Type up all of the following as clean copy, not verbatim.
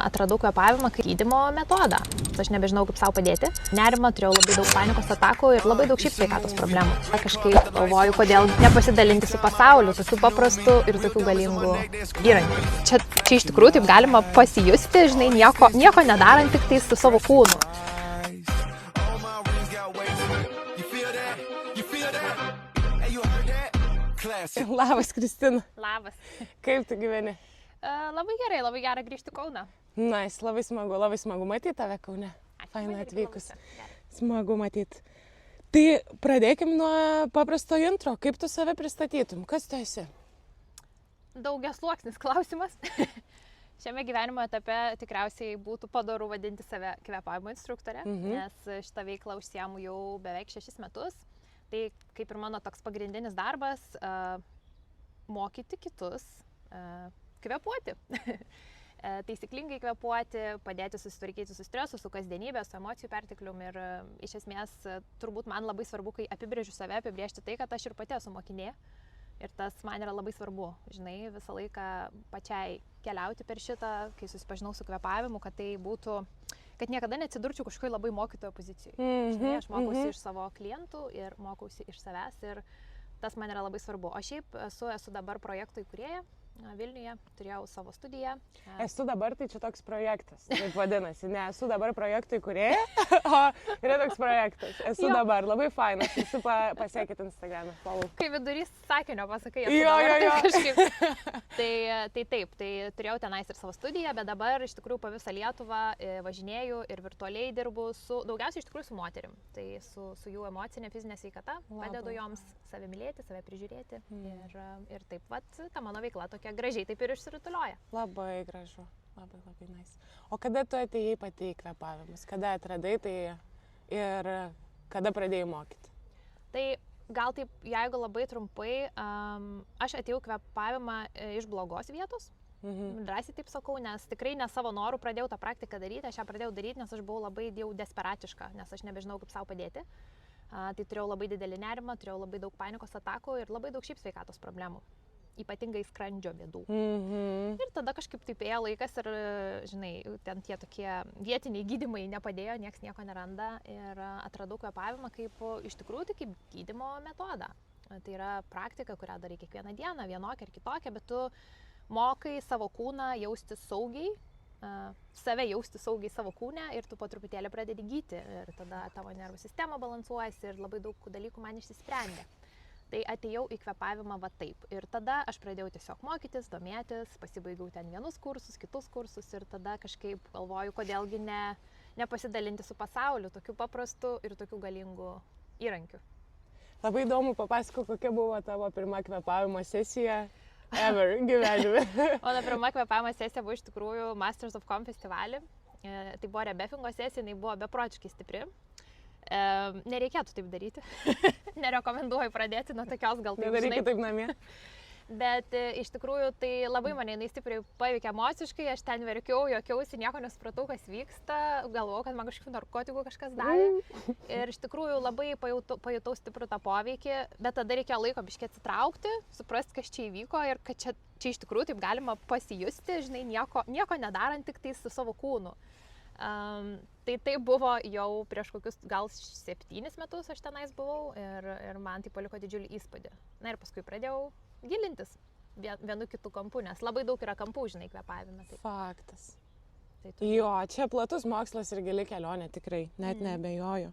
Atradau kvėpavimą kaip gydymo metodą. Aš nebežinau, kaip savo padėti. Nerimą, turėjau labai daug panikos atakų ir labai daug šiaip sveikatos problemų. Kažkaip galvoju, kodėl nepasidalinti su pasauliu, tokiu paprastu ir tokiu galingu įrankiu. Čia iš tikrųjų taip galima pasijusti, žinai, nieko nedarant, tik tai su savo kūnu. Labas, Kristina. Labas. Kaip tu gyveni? Labai gerai, labai gera grįžti į Kauną. Nice, labai smagu matyti tave Kaune. Fainai atvykus. Smagu matyti. Tai pradėkim nuo paprasto intro. Kaip tu save pristatytum? Kas tu esi? Daugiasluoksnis klausimas. Šiame gyvenimo etape tikriausiai būtų padoru vadinti save kvėpavimo instruktorė, nes šitą veiklą užsiemu jau beveik 6 metus. Tai kaip ir mano toks pagrindinis darbas - mokyti kitus kvėpuoti. Taisyklingai kvėpuoti, padėti susitvarkyti su stresu, su kasdienybė, su emocijų perteklium ir iš esmės turbūt man labai svarbu, kai apibrėžiu save, apibrėžti tai, kad aš ir pati esu mokinė. Ir tas man yra labai svarbu, žinai, visą laiką pačiai keliauti per šitą, kai susipažinau su kvėpavimu, kad tai būtų, kad niekada neatsidurčiau kažkokioj labai mokytojo pozicijoje. Žinai, aš mokausi iš savo klientų ir mokausi iš savęs ir tas man yra labai svarbu. O šiaip esu dabar projektų įkūrėja. Vilniuje turėjau savo studiją. Esu dabar, tai čia toks projektas, taip vadinasi. Ne, esu dabar projektų įkūrėja, o yra toks projektas. Esu dabar, labai fainas, visi pasiekit Instagram'e. Kai vidurys sakinio pasakai, esu dabar, tai kažkaip. Tai taip, tai turėjau tenais ir savo studiją, bet dabar iš tikrųjų po visą Lietuvą važinėju ir virtualiai dirbu daugiausiai iš tikrųjų su moterim. Tai su jų emocinė, fizinė sveikata, padedu joms save mylėti, save prižiūrėti ir taip pat ta mano veikla tokia gražiai taip ir išsirutulioja. Labai gražu, labai nice. O kada tu atėjai pati į kvėpavimus? Kada atradai tai ir kada pradėjai mokyti? Tai gal taip, jeigu labai trumpai, aš atėjau kvėpavimą iš blogos vietos. Drąsiai taip sakau, nes tikrai ne savo norų pradėjau tą praktiką daryti. Aš ją pradėjau daryti, nes aš buvau labai jau desperatiška, nes aš nebežinau, kaip savo padėti. Tai turėjau labai didelį nerimą, turėjau labai daug panikos atakų ir labai daug šiaip sveikatos problemų. Ypatingai skrandžio bėdų. Ir tada kažkaip taip ėjo laikas ir, žinai, ten tie tokie vietiniai gydymai nepadėjo, nieks nieko neranda ir atradau kvėpavimą kaip, iš tikrųjų, tai kaip gydymo metodą. Tai yra praktika, kurią darai kiekvieną dieną, vienokia ar kitokia, bet tu mokai savo kūną jausti saugiai, save jausti saugiai savo kūne ir tu po truputėlį pradedi gyti ir tada tavo nervų sistema balansuojasi ir labai daug dalykų man išsisprendė. Tai atėjau į kvėpavimą va taip. Ir tada aš pradėjau tiesiog mokytis, domėtis, pasibaigiau ten vienus kursus, kitus kursus ir tada kažkaip galvoju, kodėlgi nepasidalinti su pasauliu tokiu paprastu ir tokiu galingu įrankiu. Labai įdomu, papasakok, kokia buvo tavo pirma kvėpavimo sesija ever gyvenime. Mano pirma kvėpavimo sesija buvo iš tikrųjų Masters of Calm festivalį. Tai buvo rebefingo sesija, jinai buvo beprotiškai stipri. Nereikėtų taip daryti. Nerekomenduoju pradėti nuo tokios gal taip, žinai. Nedarykit taip namie. Bet iš tikrųjų tai labai mane jinai stipriai paveikė emociškai, aš ten verkiau, juokiausi, nieko nesupratau, kas vyksta, galvojau, kad man kažkokių narkotikų kažkas davė. Ir iš tikrųjų labai pajutau stiprų tą poveikį, bet tada reikėjo laiko biškį atsitraukti, suprasti, kas čia įvyko ir kad čia iš tikrųjų taip galima pasijusti, žinai, nieko nedarant, tik tai su savo kūnu. Tai buvo jau prieš kokius gal 7 metus aš tenais buvau ir man tai paliko didžiulį įspūdį. Na ir paskui pradėjau gilintis vienu kitu kampu, nes labai daug yra kampų, žinai, kvėpavime. Tai. Faktas. Jo, čia platus mokslas ir gili kelionė, tikrai, net neabejoju.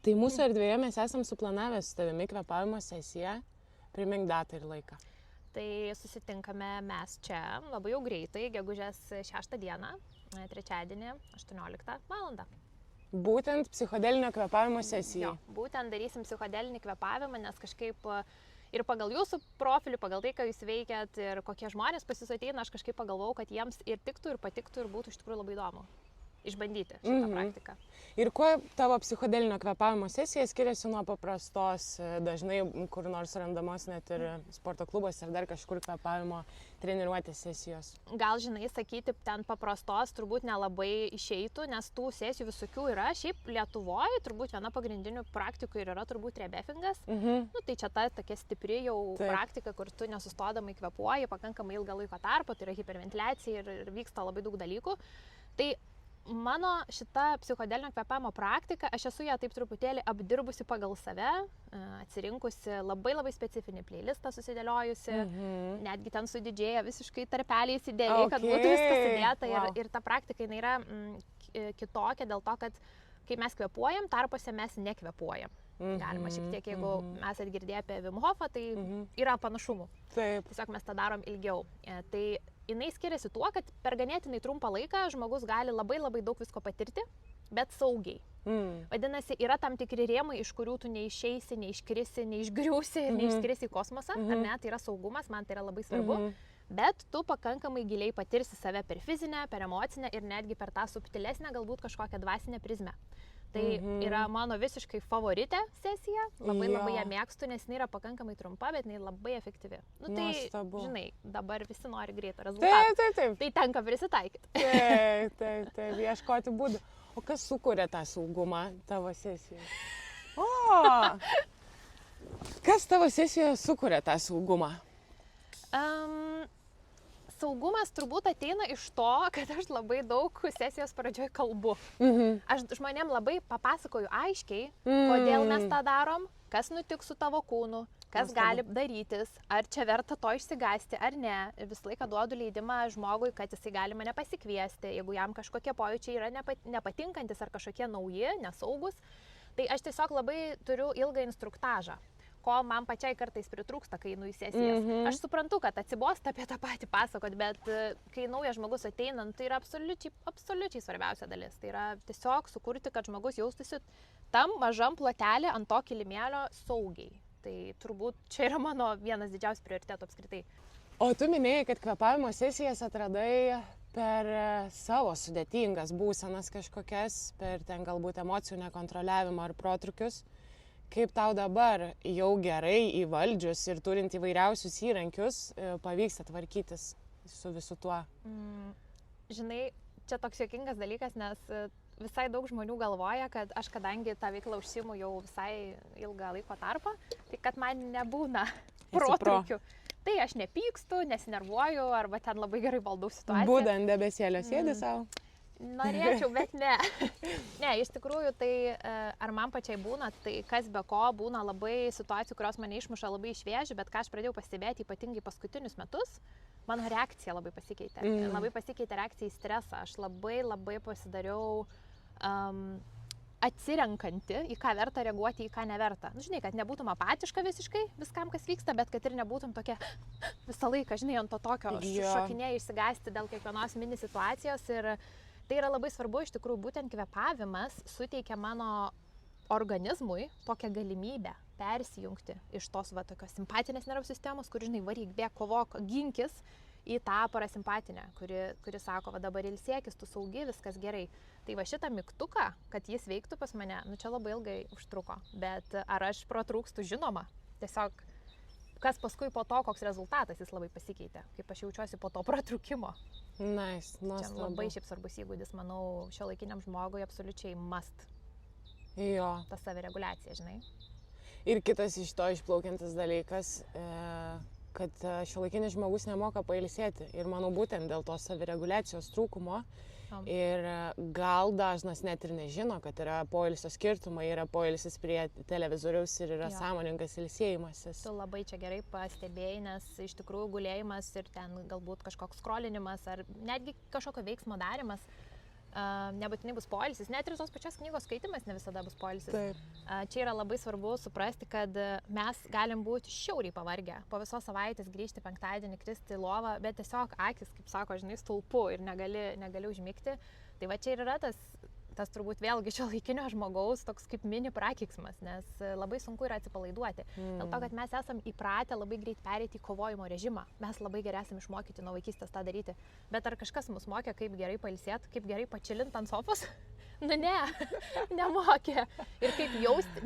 Tai mūsų erdvėje mes esam suplanavę su tavimi kvėpavimo sesiją, primink datą ir laiką. Tai susitinkame mes čia labai jau greitai, gegužės 6 dieną, trečiadienį, 18 valandą. Būtent psichodelinio kvėpavimo sesija. Jo, būtent darysim psichodelinį kvėpavimą, nes kažkaip ir pagal jūsų profilį, pagal tai, ką jūs veikiat ir kokie žmonės pas jūs ateina, aš kažkaip pagalvojau, kad jiems ir tiktų, ir patiktų, ir būtų iš tikrųjų labai įdomu. išbandyti šitą praktiką. Ir kuo tavo psichodelinio kvėpavimo sesija skiriasi nuo paprastos, dažnai kur nors randamos net ir sporto klubuose ar dar kažkur kvėpavimo treniruotės sesijos? Gal, žinai, sakyti, ten paprastos turbūt nelabai išeitų, nes tų sesijų visokių yra. Šiaip Lietuvoje turbūt viena pagrindinių praktikų ir yra turbūt rebefingas. Nu, tai čia ta tokia stipri jau praktika, kur tu nesustodamai kvėpuoji pakankamai ilgą laiko tarpą, tai yra hiperventiliacija ir vyksta labai daug dalykų. Tai mano šita psichodelinio kvėpavimo praktika, aš esu ją taip truputėlį apdirbusi pagal save, atsirinkusi labai specifinį playlistą susidėliojusi, netgi ten sudidžėja visiškai tarpeliais idealiai, kad būtų viskas įdėta ir ta praktika jinai yra kitokia dėl to, kad kai mes kvėpuojam, tarpuose mes nekvėpuojam. Galima šiek tiek, jeigu mes atgirdėję apie Wim Hofą, tai yra panašumų. Tiesiog mes tą darom ilgiau. Tai jinai skiriasi tuo, kad per ganėtinai trumpą laiką žmogus gali labai daug visko patirti, bet saugiai. Vadinasi, yra tam tikri rėmai, iš kurių tu neišeisi, neiškrisi, neišgriūsi ir neišskrisi į kosmosą. Ar ne? Tai yra saugumas, man tai yra labai svarbu. Bet tu pakankamai giliai patirsi save per fizinę, per emocinę ir netgi per tą subtilesnę, galbūt kažkokią dvasinę prizmę. Tai yra mano visiškai favoritė sesija, labai ją mėgstu, nes jinai yra pakankamai trumpa, bet jinai labai efektyvi. Nu tai, žinai, dabar visi nori greito rezultato. Taip. Tai tenka prisitaikyti. Taip, ieškoti būdų. O kas sukuria tą saugumą tavo sesijoje? Kas tavo sesijoje sukuria tą saugumą? Saugumas turbūt ateina iš to, kad aš labai daug sesijos pradžioj kalbu. Aš žmonėm labai papasakoju aiškiai, kodėl mes tą darom, kas nutiks su tavo kūnu, kas gali darytis, ar čia verta to išsigąsti ar ne. Visą laiką duodu leidimą žmogui, kad jisai gali mane pasikviesti, jeigu jam kažkokie pojūčiai yra nepatinkantis ar kažkokie nauji, nesaugus. Tai aš tiesiog labai turiu ilgą instruktažą, ko man pačiai kartais pritrūksta, kai einu į sesijas. Aš suprantu, kad atsibosta apie tą patį pasakot, bet kai naujas žmogus ateina, tai yra absoliučiai svarbiausia dalis. Tai yra tiesiog sukurti, kad žmogus jaustųsi tam mažam plotelį ant to kilimėlio saugiai. Tai turbūt čia yra mano vienas didžiausių prioritetų apskritai. O tu minėjai, kad kvėpavimo sesijas atradai per savo sudėtingas būsenas kažkokias, per ten galbūt emocijų nekontroliavimą ar protrukius. Kaip tau dabar jau gerai įvaldžius ir turint įvairiausius įrankius pavyksta tvarkytis su visu tuo? Žinai, čia toks juokingas dalykas, nes visai daug žmonių galvoja, kad aš kadangi tą veiklą užsiimu jau visai ilgą laiko tarpą, tai kad man nebūna protrukių. Tai aš nepykstu, nesinervuoju arba ten labai gerai valdau situaciją. Būda ant debesėlio sėdi savo? Norėčiau, bet ne. Ne, iš tikrųjų, tai ar man pačiai būna, tai kas be ko būna labai situacijų, kurios mane išmuša labai iš vėžių, bet ką aš pradėjau pastebėti ypatingai paskutinius metus, mano reakcija labai pasikeitė. Labai pasikeitė reakcija į stresą. Aš labai pasidariau atsirenkanti, į ką verta reaguoti, į ką neverta. Nu, žinai, kad nebūtum apatiška visiškai viskam, kas vyksta, bet kad ir nebūtum tokia visą laiką, žinai, ant to tokio šokinėje išsigąsti dėl kiekvienos mini situacijos. Ir tai yra labai svarbu, iš tikrųjų, būtent kvėpavimas suteikia mano organizmui tokią galimybę persijungti iš tos tokios simpatinės nervų sistemos, kur, žinai, varyk, bėk, kovok, ginkis, į tą parasimpatinę, kuri sako, va dabar ilsėkis, tu saugi, viskas gerai. Tai va šitą mygtuką, kad jis veiktų pas mane, nu čia labai ilgai užtruko, bet ar aš protrūkstu, žinoma, tiesiog kas paskui po to, koks rezultatas, jis labai pasikeitė, kaip aš jaučiuosi po to protrūkimo. Nice, nuostabu. Čia labai šiaip svarbus įgūdis, manau, šiuolaikiniam žmogui absoliučiai must. Jo. Ta savireguliacija, žinai. Ir kitas iš to išplaukiantis dalykas, kad šiuolaikinis žmogus nemoka pailsėti. Ir manau, būtent dėl to savireguliacijos trūkumo. Ir gal dažnas net ir nežino, kad yra poilsio skirtumai, yra poilsis prie televizoriaus ir yra sąmoningas ilsėjimasis. Tu labai čia gerai pastebėjai, nes iš tikrųjų gulėjimas ir ten galbūt kažkoks skrolinimas ar netgi kažkokio veiksmo darimas nebūtinai bus poilsis, net ir tos pačios knygos skaitimas ne visada bus poilsis. Čia yra labai svarbu suprasti, kad mes galim būti šiauriai pavargę, po visos savaitės grįžti penktadienį, kristi į lovą, bet tiesiog akis, kaip sako, žinai, stulpu ir negali užmigti. Tai va čia ir yra tas tas turbūt vėlgi šiuolaikinio žmogaus toks kaip mini prakeiksmas, nes labai sunku yra atsipalaiduoti. Dėl to, kad mes esam įpratę labai greit pereiti į kovojimo režimą. Mes labai gerai esam išmokyti nuo vaikystės tą daryti. Bet ar kažkas mus mokė, kaip gerai pailsėti, kaip gerai pačilinti ant sofos? Nu ne, nemokė. Ir kaip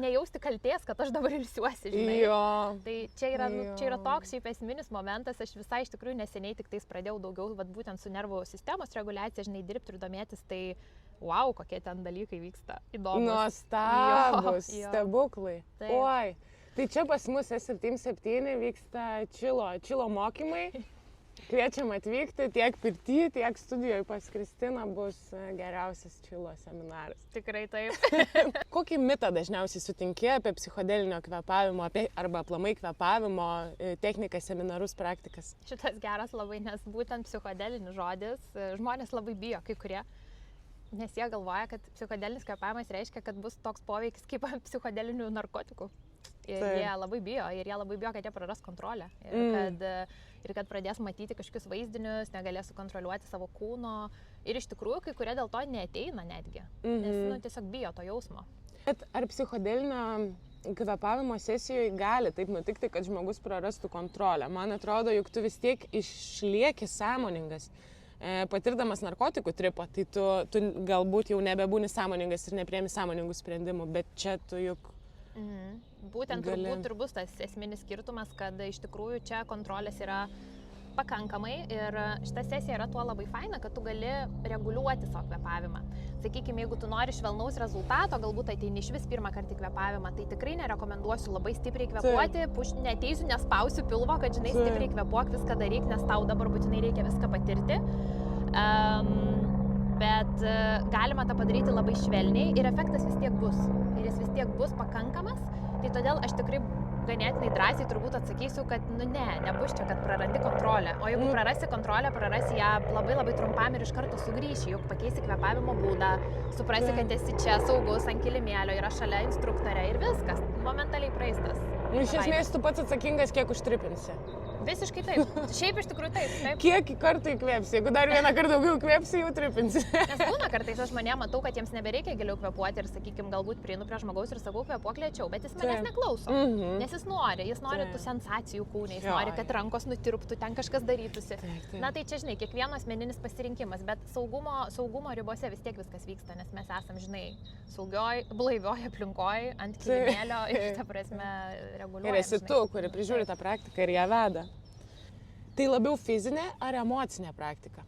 nejausti kaltės, kad aš dabar ilsiuosi, žinai. Jo. Tai čia yra toks šiaip esminis momentas, aš visai iš tikrųjų neseniai tik tais pradėjau daugiau, būtent su nervų sistemos reguliacija, žinai, dirbti ir domėtis, tai wow, kokie ten dalykai vyksta. Įdomus. Nuostabus, Jo. stebuklai. Taip. Oi, tai čia pas mus S77 vyksta čilo mokymai. Kviečiam atvykti tiek pirty, tiek studijoje pas Kristiną bus geriausias čilo seminaras. Tikrai taip. Kokį mitą dažniausiai sutinki apie psichodelinio kvėpavimo, arba aplamai kvėpavimo technikas, seminarus, praktikas? Šitas geras labai, nes būtent psichodelinis žodis žmonės labai bijo, kai kurie. Nes jie galvoja, kad psichodelinis kvėpavimas reiškia, kad bus toks poveikis kaip psichodelinių narkotikų. Ir jie labai bijo, kad jie praras kontrolę. Ir kad pradės matyti kažkokius vaizdinius, negalės sukontroliuoti savo kūno. Ir iš tikrųjų, kai kurie dėl to neateina netgi. Nes tiesiog bijo to jausmo. Bet ar psichodelinio kvėpavimo sesijoje gali taip nutikti, kad žmogus prarastų kontrolę? Man atrodo, juk tu vis tiek išlieki sąmoningas. Patirdamas narkotikų tripą, tai tu galbūt jau nebebūni sąmoningas ir nepriemi sąmoningų sprendimų, bet čia tu juk... Būtent turbūt ir bus tas esminis skirtumas, kad iš tikrųjų čia kontrolės yra pakankamai ir šita sesija yra tuo labai faina, kad tu gali reguliuoti savo kvėpavimą. Sakykime, jeigu tu nori švelnaus rezultato, galbūt ateini iš vis pirmą kartą kvėpavimą, tai tikrai nerekomenduosiu labai stipriai kvėpuoti, neteisiu, nespausiu pilvo, kad žinai stipriai kvėpuok, viską daryk, nes tau dabar būtinai reikia viską patirti. Bet galima tą padaryti labai švelniai ir efektas vis tiek bus. Ir jis vis tiek bus pakankamas. Tai todėl aš tikrai ganėtinai drąsiai turbūt atsakysiu, kad nebus čia, kad prarandi kontrolę. O jeigu prarasi kontrolę, prarasi ją labai labai trumpam ir iš karto sugrįši, juk pakeisi kvėpavimo būdą, suprasi, kad esi čia saugus ant kilimėlio, yra šalia instruktorė ir viskas. Momentaliai praeistas. Iš esmės tu pats atsakingas, kiek užtripinsi. Visiškai taip. Šiaip iš tikrųjų taip. Kiek kartų įkvėpsi? Jeigu dar vieną kartą daugiau įkvėpsi, jau tripinsi. Nes būna kartais aš žmonėm matau, kad jiems nebereikia giliau kvėpuoti ir, sakykime, galbūt prieinu prie žmogaus ir sakau kvėpuok lėčiau, bet jis manęs neklauso. Nes jis nori tų sensacijų kūne, jis nori, kad rankos nutirptų, ten kažkas darytųsi. Na tai čia, žinai, kiekvieno asmeninis pasirinkimas, bet saugumo ribose vis tiek viskas vyksta, nes mes esam, žinai, saugioj, blaivioj aplinkoj, ant kilimėlio ir, ta prasme, reguliuojam. Ir esi tu, kuri prižiūri tą praktiką ir ją veda. Tai labiau fizinė ar emocinė praktika?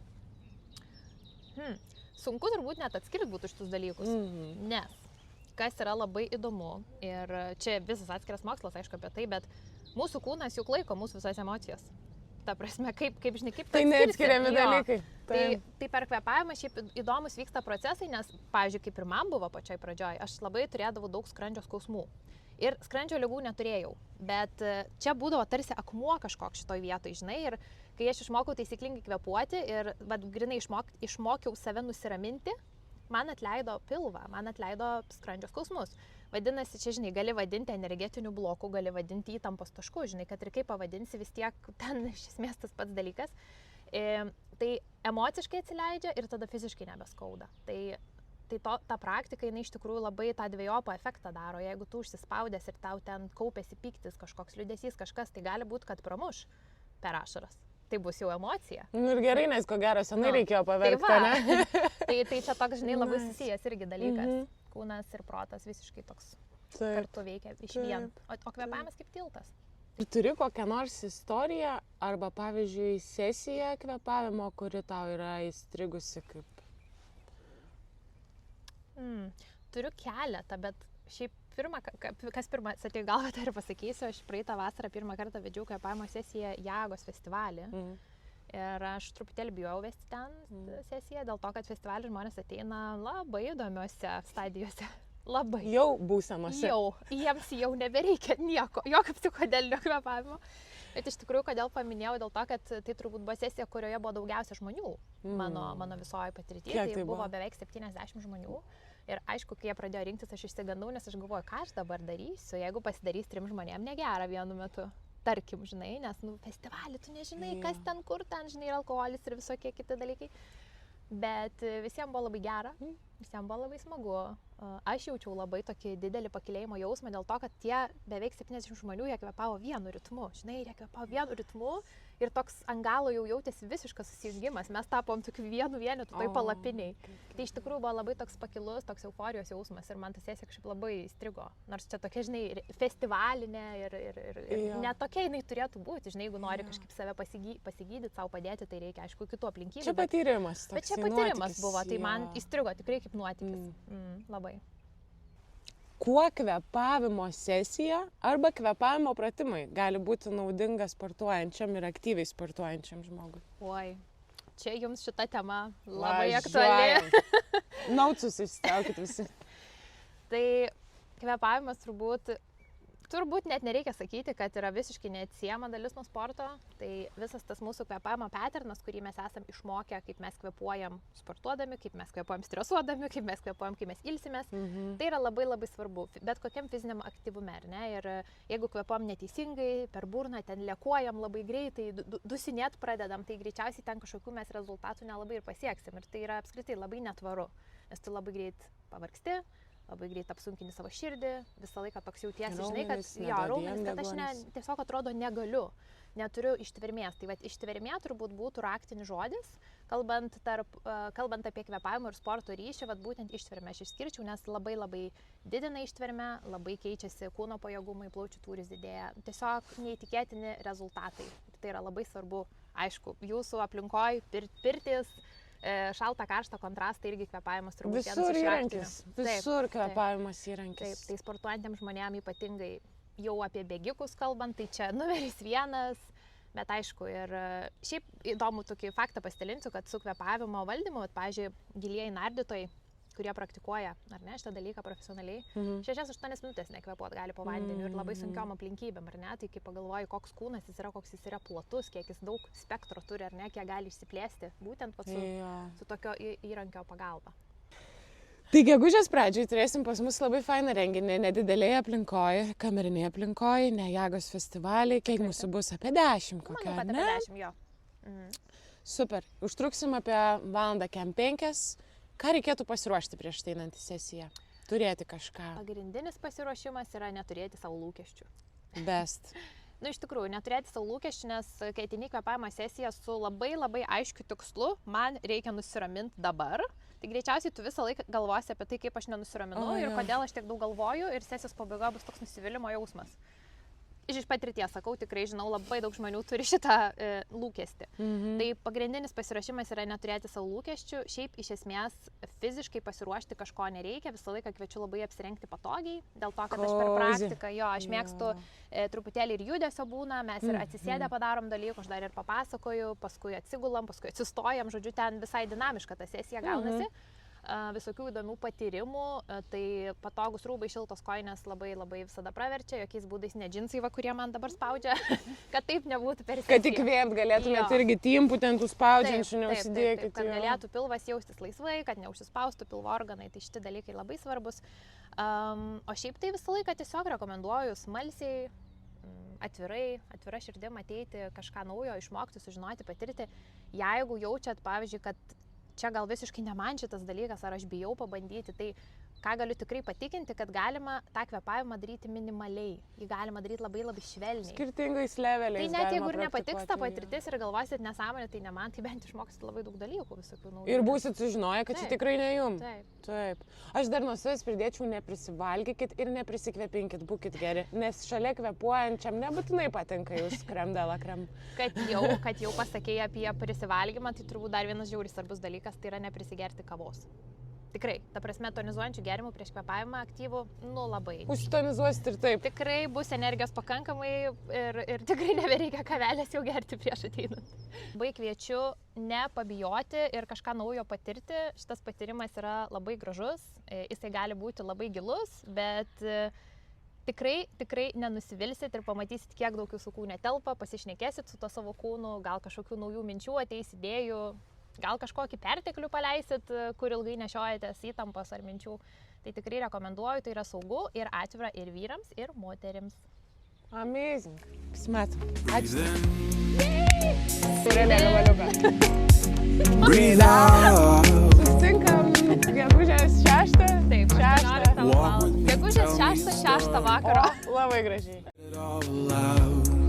Sunku turbūt net atskirti būtų šitus dalykus, nes kas yra labai įdomu ir čia visas atskiras mokslas, aišku, apie tai, bet mūsų kūnas juk laiko mūsų visas emocijas. Ta prasme, kaip žinai, kaip tai neatskiriami dalykai. Tai per kvėpavimą šiaip įdomus vyksta procesai, nes, pavyzdžiui, kaip ir man buvo pačioj pradžioj, aš labai turėdavau daug skrandžio skausmų. Ir skrandžio ligų neturėjau, bet čia būdavo tarsi akmuo kažkoks šitoj vietoj, žinai, ir kai aš išmokau taisyklingai kvėpuoti ir grinai išmokiau save nusiraminti, man atleido pilvą, man atleido skrandžio skausmus. Vadinasi, čia, žinai, gali vadinti energetiniu bloku, gali vadinti įtampos tašku, žinai, kad ir kaip pavadinsi, vis tiek ten iš esmės tas pats dalykas. Tai emociškai atsileidžia ir tada fiziškai nebeskauda. Tai ta praktika, jinai iš tikrųjų labai tą dvejopą efektą daro. Jeigu tu užsispaudęs ir tau ten kaupėsi pyktis, kažkoks liūdesys, kažkas, tai gali būti, kad pramuš per ašaras. Tai bus jau emocija. Ir gerai, nes ko gero senai reikėjo paverkti, ne? Tai čia toks, žinai, labai susijęs irgi dalykas. Kūnas ir protas visiškai toks kartu veikia iš vien. O kvėpavimas kaip tiltas. Ir turi kokią nors istoriją arba, pavyzdžiui, sesiją kvėpavimo, kuri tau yra įstrigusi kaip... Turiu keletą, bet šiaip kas pirmą atėjo galvą, tai ir pasakysiu, aš praeitą vasarą pirmą kartą vedžiau kvėpavimo sesiją Jagos festivalį. Ir aš truputėlį bijau vesti ten sesiją, dėl to, kad festivalį žmonės ateina labai įdomiose stadijose. Labai. Jau būsenose. Jiems jau nebereikia nieko, jokio psichodelinio kvėpavimo. Bet iš tikrųjų, kodėl paminėjau, dėl to, kad tai turbūt buvo sesija, kurioje buvo daugiausia žmonių mano visoje patirtyje. Tai buvo beveik 70 žmonių. Ir aišku, kai jie pradėjo rinktis, aš išsigandau, nes aš galvoju, ką aš dabar darysiu, jeigu pasidarys 3 žmonėm negera vienu metu. Tarkim, žinai, nes festivalį tu nežinai, kas ten, kur ten, žinai, alkoholis ir visokie kiti dalykai. Bet visiems buvo labai gera. Visiems buvo labai smagu. Aš jaučiau labai tokį didelį pakilėjimo jausmą dėl to, kad tie beveik 70 žmonių jie kvepavo vienu ritmu. Žinai, jie kvepavo vienu ritmu ir toks ant galo jau jautėsi visiškas susijungimas. Mes tapom tokiu vienu vienetu toj palapiniai. Tai iš tikrųjų buvo labai toks pakilus, toks euforijos jausmas ir man ta sesija kažkaip labai įstrigo. Nors čia tokia, žinai, festivalinė ir ne tokia jinai turėtų būti. Žinai, jeigu nori kažkaip save pasigydyti, savo padėti, tai reikia, aišku, kitų aplinkybių. Čia patyrimas. Bet čia patyrimas buvo, tai man įstrigo tikrai kaip nuotykis. Labai. Kuo kvepavimo sesija arba kvepavimo pratimai gali būti naudinga sportuojančiam ir aktyviai sportuojančiam žmogui? Oi, čia jums šita tema labai aktuali. Naucus išsitraukit visi. Tai kvepavimas turbūt net nereikia sakyti, kad yra visiškai neatsiejama dalis nuo sporto. Tai visas tas mūsų kvepavimo patternas, kurį mes esam išmokę, kaip mes kvepuojam sportuodami, kaip mes kvepuojam stresuodami, kaip mes kvepuojam, kai mes ilsimės. Tai yra labai labai svarbu, bet kokiam fiziniam aktyvume, ar ne? Ir jeigu kvepuojam neteisingai, per burną, ten lekuojam labai greitai, dusinėt pradedam, tai greičiausiai ten kažkokių mes rezultatų nelabai ir pasieksim. Ir tai yra apskritai labai netvaru, nes tu labai greit pavargsti, labai greit apsunkini savo širdį, visą laiką toks jautiesi, žinai, kad raumenis, kad aš tiesiog atrodo negaliu, neturiu ištvermės. Tai vat ištvermė turbūt būtų raktinis žodis, kalbant apie kvepavimo ir sporto ryšį, vat būtent ištvermę aš išskirčiau, nes labai labai didina ištvermę, labai keičiasi kūno pajėgumai, plaučių tūris didėja, tiesiog neįtikėtini rezultatai. Tai yra labai svarbu, aišku, jūsų aplinkoj pirtis, šalta, karšta kontrastą irgi kvepavimas turbūt vienas iš raktinių. Visur kvepavimas įrankis. Taip, tai sportuojantiems žmonėms ypatingai jau apie bėgikus kalbant, tai čia numeris 1, bet aišku ir šiaip įdomu tokį faktą pasidalinsiu, kad su kvepavimo valdymu, pavyzdžiui, gilieji nardytojai, kurie praktikuoja, ar ne, šitą dalyką profesionaliai, 6-8 minutės nekvepuot gali po vandeniu ir labai sunkiom aplinkybėm, ar ne, tai kai pagalvoji, koks kūnas jis yra, koks jis yra platus, kiek jis daug spektro turi, ar ne, kiek gali išsiplėsti, būtent su tokio įrankio pagalba. Tai gegužės pradžiai turėsim pas mus labai fainą renginį, nedidelėje aplinkoje, kamerinėje aplinkoje, ne Jagos festivaliai, kiek mūsų bus apie 10 kokią, ne? Manau, kad apie 10, jo. Super, užtruksim apie valandą kem 5. Ką reikėtų pasiruošti prieš einantį sesiją? Turėti kažką. Pagrindinis pasiruošimas yra neturėti savo lūkesčių. Best. Iš tikrųjų, neturėti savo lūkesčių, nes kai ateini kvepavimo sesiją su labai labai aiškiu tikslu, man reikia nusiraminti dabar, tai greičiausiai tu visą laiką galvosi apie tai, kaip aš nenusiraminu ir kodėl aš tiek daug galvoju ir sesijos pabaiga bus toks nusivylimo jausmas. Iš patirties sakau, tikrai žinau, labai daug žmonių turi šitą lūkestį. Tai pagrindinis pasiruošimas yra neturėti savo lūkesčių. Šiaip iš esmės fiziškai pasiruošti kažko nereikia. Visą laiką kviečiu labai apsirengti patogiai. Dėl to, kad aš per praktiką, aš mėgstu truputėlį ir judesio būna. Mes ir atsisėdę padarom dalykų, aš dar ir papasakoju, paskui atsigulam, paskui atsistojam. Žodžiu, ten visai dinamiška ta sesija gaunasi. Visokių įdomių patyrimų, tai patogus rūbai, šiltos kojinės labai labai visada praverčia, jokiais būdais ne džinsai, kurie man dabar spaudžia, kad taip nebūtų per sesiją. Kad įkvėpt galėtumėt irgi timpų ten tų spaudžiančių neužsidėkit. Taip, kad galėtų pilvas jaustis laisvai, kad neužsispaustų pilvo organai, tai šitie dalykai labai svarbus. O šiaip tai visą laiką tiesiog rekomenduoju smalsiai, atvira širdim ateiti, kažką naujo išmokti, sužinoti, patirti. Jeigu jaučiat, pavyzdžiui, kad čia gal visiškai ne man šitas dalykas, ar aš bijau pabandyti, tai ką galiu tikrai patikinti, kad galima tą kvepavimą daryti minimaliai. Jį galima daryti labai labai švelniai. Skirtingais leveliais. Tai net jeigu ir nepatiks ta patirtis ir galvosit nesąmonė, tai ne man, tai bent išmoksit labai daug dalykų visokių naujų. Ir būsit sužinoję, kad čia tikrai ne jum. Taip. Aš dar nuo savęs pridėčiau, neprisivalgykit ir neprisikvepinkit, būkit geri, nes šalia kvepuojančiam nebūtinai patinka jūs krem de la krem. Kad jau pasakėjai apie prisivalgymą, tai turbūt dar vienas žiauriai svarbus dalykas, tai yra neprisigerti kavos. Tikrai, ta prasme, tonizuojančių gėrimų prieš kvepavimą aktyvų, labai. Užtonizuosit ir taip. Tikrai bus energijos pakankamai ir tikrai nebereikia kavelės jau gerti prieš ateinant. Labai kviečiu nepabijoti ir kažką naujo patirti. Šitas patyrimas yra labai gražus, jisai gali būti labai gilus, bet tikrai nenusivilsit ir pamatysit, kiek daug jūsų kūne telpa, pasišnekėsit su to savo kūnu, gal kažkokių naujų minčių ateis, idėjų. Gal kažkokį perteklių paleisit, kur ilgai nešiojatės įtampos ar minčių. Tai tikrai rekomenduoju, tai yra saugu ir atvira ir vyrams, ir moterims. Amazing. Pasimatom. Ačiū. Turėlė gabaliuką. Susitinkam gegužės pusę 6 vakaro. Labai gražiai. it all out.